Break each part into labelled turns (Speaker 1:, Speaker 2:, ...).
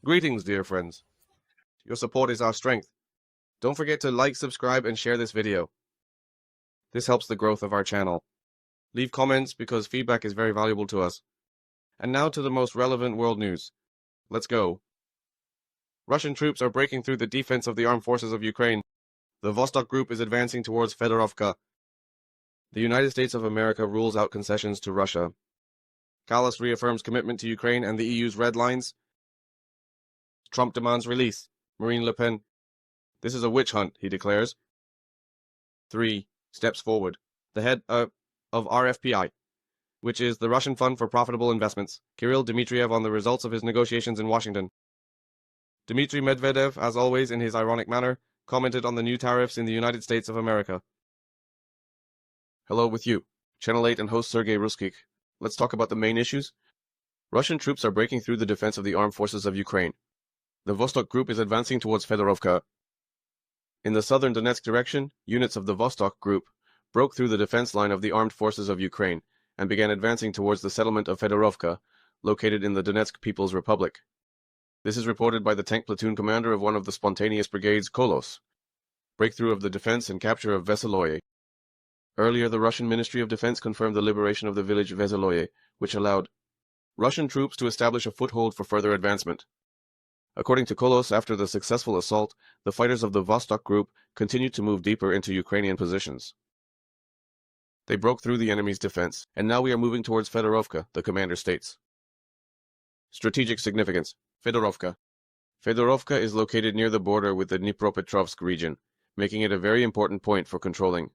Speaker 1: Greetings, dear friends. Your support is our strength. Don't forget to like, subscribe, and share this video. This helps the growth of our channel. Leave comments because feedback is very valuable to us. And now to the most relevant world news. Let's go. Russian troops are breaking through the defense of the armed forces of Ukraine. The Vostok group is advancing towards Fedorovka. The United States of America rules out concessions to Russia. Kallas reaffirms commitment to Ukraine and the EU's red lines. Trump demands release. Marine Le Pen. This is a witch hunt, he declares. 3 steps forward. The head of RFPI, which is the Russian Fund for Profitable Investments, Kirill Dmitriev, on the results of his negotiations in Washington. Dmitry Medvedev, as always in his ironic manner, commented on the new tariffs in the United States of America. Hello with you, Channel 8 and host Sergei Ruskik. Let's talk about the main issues. Russian troops are breaking through the defense of the armed forces of Ukraine. The Vostok group is advancing towards Fedorovka. In the southern Donetsk direction, units of the Vostok group broke through the defense line of the armed forces of Ukraine and began advancing towards the settlement of Fedorovka, located in the Donetsk People's Republic. This is reported by the tank platoon commander of one of the spontaneous brigades, Kallas. Breakthrough of the defense and capture of Veseloye. Earlier, the Russian Ministry of Defense confirmed the liberation of the village Veseloye, which allowed Russian troops to establish a foothold for further advancement. According to Kallas, after the successful assault, the fighters of the Vostok group continued to move deeper into Ukrainian positions. They broke through the enemy's defense, and now we are moving towards Fedorovka, the commander states. Strategic significance. Fedorovka. Fedorovka is located near the border with the Dnipropetrovsk region, making it a very important point for controlling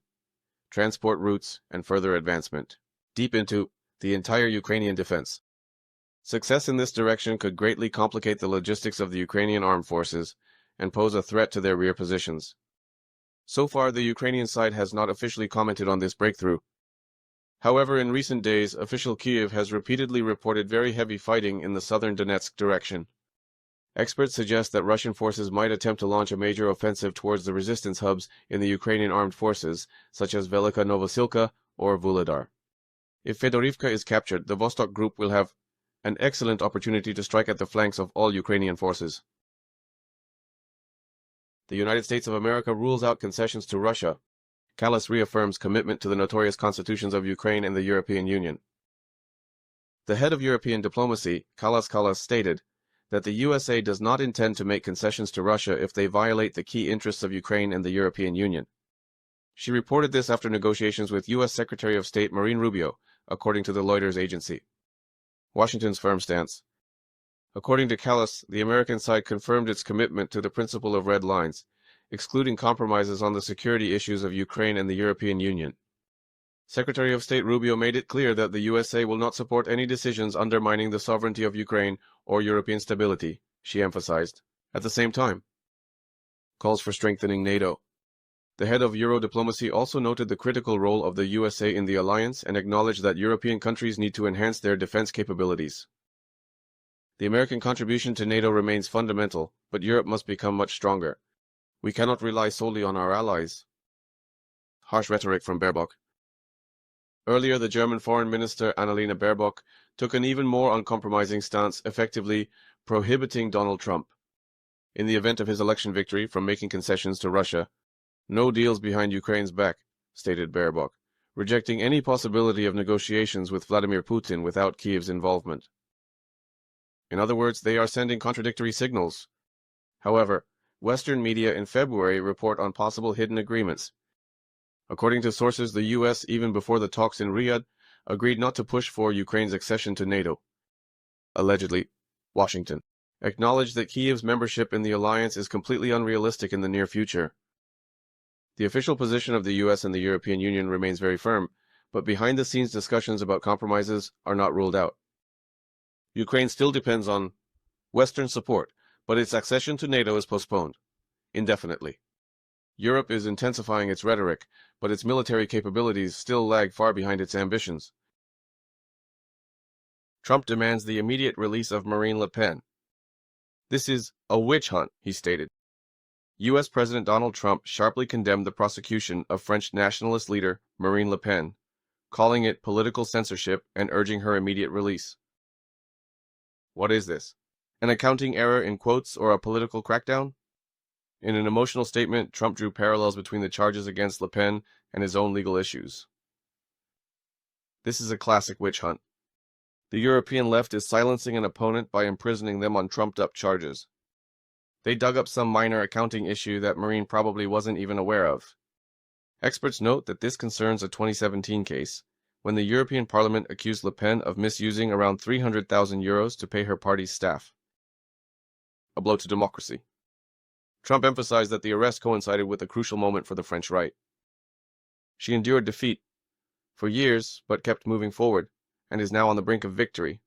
Speaker 1: transport routes and further advancement deep into the entire Ukrainian defense. Success in this direction could greatly complicate the logistics of the Ukrainian armed forces and pose a threat to their rear positions. So far, the Ukrainian side has not officially commented on this breakthrough. However, in recent days, official Kyiv has repeatedly reported very heavy fighting in the southern Donetsk direction. Experts suggest that Russian forces might attempt to launch a major offensive towards the resistance hubs in the Ukrainian armed forces, such as Velika Novosilka or Vuhledar. If Fedorovka is captured, the Vostok group will have an excellent opportunity to strike at the flanks of all Ukrainian forces. The United States of America rules out concessions to Russia. Kallas reaffirms commitment to the notorious constitutions of Ukraine and the European Union. The head of European diplomacy, Kallas, stated that the USA does not intend to make concessions to Russia if they violate the key interests of Ukraine and the European Union. She reported this after negotiations with U.S. Secretary of State Marine Rubio, according to the Reuters agency. Washington's firm stance. According to Kallas, the American side confirmed its commitment to the principle of red lines, excluding compromises on the security issues of Ukraine and the European Union. Secretary of State Rubio made it clear that the USA will not support any decisions undermining the sovereignty of Ukraine or European stability, she emphasized. At the same time, calls for strengthening NATO. The head of Euro diplomacy also noted the critical role of the USA in the alliance and acknowledged that European countries need to enhance their defense capabilities. The American contribution to NATO remains fundamental, but Europe must become much stronger. We cannot rely solely on our allies. Harsh rhetoric from Baerbock. Earlier, the German Foreign Minister Annalena Baerbock took an even more uncompromising stance, effectively prohibiting Donald Trump, in the event of his election victory, from making concessions to Russia. No deals behind Ukraine's back, stated Baerbock, rejecting any possibility of negotiations with Vladimir Putin without Kyiv's involvement. In other words, they are sending contradictory signals. However, Western media in February report on possible hidden agreements. According to sources, the U.S., even before the talks in Riyadh, agreed not to push for Ukraine's accession to NATO. Allegedly, Washington acknowledged that Kyiv's membership in the alliance is completely unrealistic in the near future. The official position of the US and the European Union remains very firm, but behind-the-scenes discussions about compromises are not ruled out. Ukraine still depends on Western support, but its accession to NATO is postponed indefinitely. Europe is intensifying its rhetoric, but its military capabilities still lag far behind its ambitions. Trump demands the immediate release of Marine Le Pen. This is a witch hunt, he stated. U.S. President Donald Trump sharply condemned the prosecution of French nationalist leader Marine Le Pen, calling it political censorship and urging her immediate release. What is this? An accounting error in quotes or a political crackdown? In an emotional statement, Trump drew parallels between the charges against Le Pen and his own legal issues. This is a classic witch hunt. The European left is silencing an opponent by imprisoning them on trumped-up charges. They dug up some minor accounting issue that Marine probably wasn't even aware of. Experts note that this concerns a 2017 case, when the European Parliament accused Le Pen of misusing around €300,000 to pay her party's staff. A blow to democracy. Trump emphasized that the arrest coincided with a crucial moment for the French right. She endured defeat for years, but kept moving forward, and is now on the brink of victory.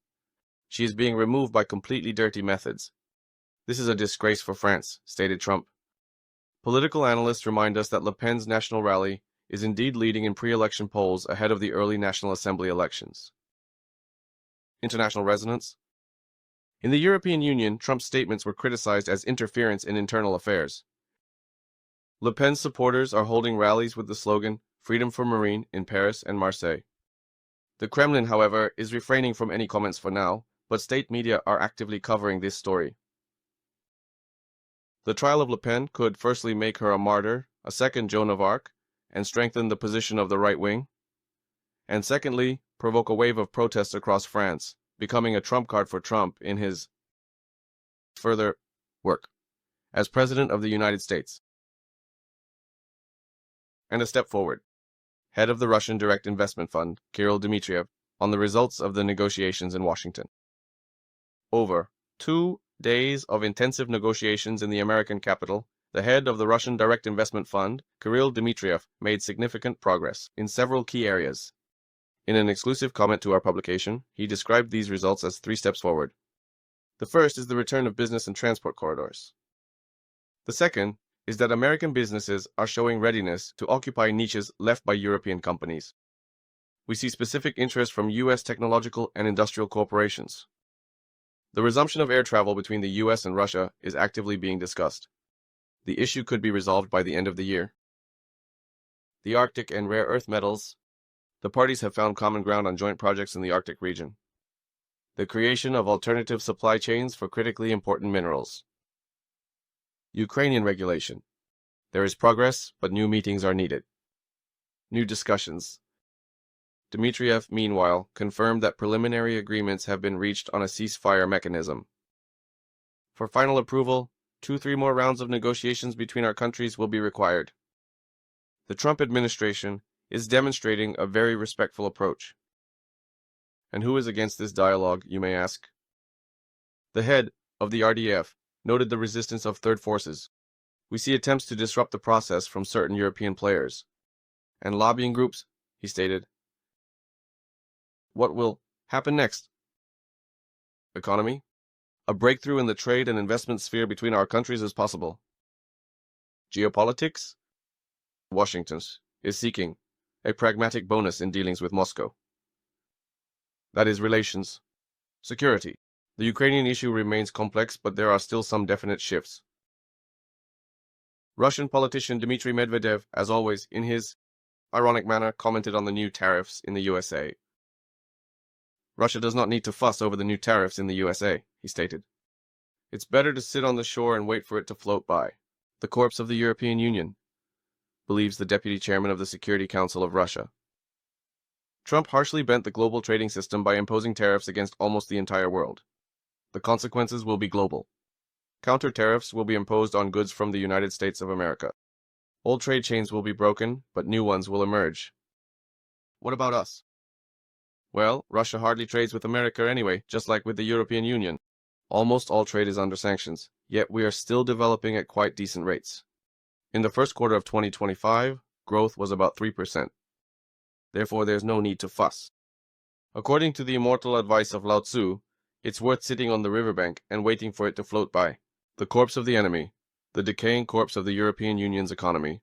Speaker 1: She is being removed by completely dirty methods. This is a disgrace for France, stated Trump. Political analysts remind us that Le Pen's national rally is indeed leading in pre-election polls ahead of the early National Assembly elections. International resonance. In the European Union, Trump's statements were criticized as interference in internal affairs. Le Pen's supporters are holding rallies with the slogan, Freedom for Marine, in Paris and Marseille. The Kremlin, however, is refraining from any comments for now, but state media are actively covering this story. The trial of Le Pen could firstly make her a martyr, a second Joan of Arc, and strengthen the position of the right wing, and secondly, provoke a wave of protests across France, becoming a trump card for Trump in his further work as President of the United States. And a step forward. Head of the Russian Direct Investment Fund, Kirill Dmitriev, on the results of the negotiations in Washington. Over 2 days of intensive negotiations in the American capital, the head of the Russian Direct Investment Fund, Kirill Dmitriev, made significant progress in several key areas. In an exclusive comment to our publication, he described these results as 3 steps forward. The first is the return of business and transport corridors. The second is that American businesses are showing readiness to occupy niches left by European companies. We see specific interest from U.S. technological and industrial corporations. The resumption of air travel between the U.S. and Russia is actively being discussed. The issue could be resolved by the end of the year. The Arctic and rare earth metals. The parties have found common ground on joint projects in the Arctic region. The creation of alternative supply chains for critically important minerals. Ukrainian regulation. There is progress, but new meetings are needed. New discussions. Dmitriev, meanwhile, confirmed that preliminary agreements have been reached on a ceasefire mechanism. For final approval, 2-3 more rounds of negotiations between our countries will be required. The Trump administration is demonstrating a very respectful approach. And who is against this dialogue, you may ask? The head of the RDIF noted the resistance of third forces. We see attempts to disrupt the process from certain European players and lobbying groups, he stated. What will happen next? Economy? A breakthrough in the trade and investment sphere between our countries is possible. Geopolitics? Washington is seeking a pragmatic bonus in dealings with Moscow. That is relations. Security. The Ukrainian issue remains complex, but there are still some definite shifts. Russian politician Dmitry Medvedev, as always, in his ironic manner, commented on the new tariffs in the USA. Russia does not need to fuss over the new tariffs in the USA, he stated. It's better to sit on the shore and wait for it to float by. The corpse of the European Union, believes the deputy chairman of the Security Council of Russia. Trump harshly bent the global trading system by imposing tariffs against almost the entire world. The consequences will be global. Counter tariffs will be imposed on goods from the United States of America. Old trade chains will be broken, but new ones will emerge. What about us? Well, Russia hardly trades with America anyway, just like with the European Union. Almost all trade is under sanctions, yet we are still developing at quite decent rates. In the first quarter of 2025, growth was about 3%. Therefore, there's no need to fuss. According to the immortal advice of Lao Tzu, it's worth sitting on the riverbank and waiting for it to float by. The corpse of the enemy, the decaying corpse of the European Union's economy,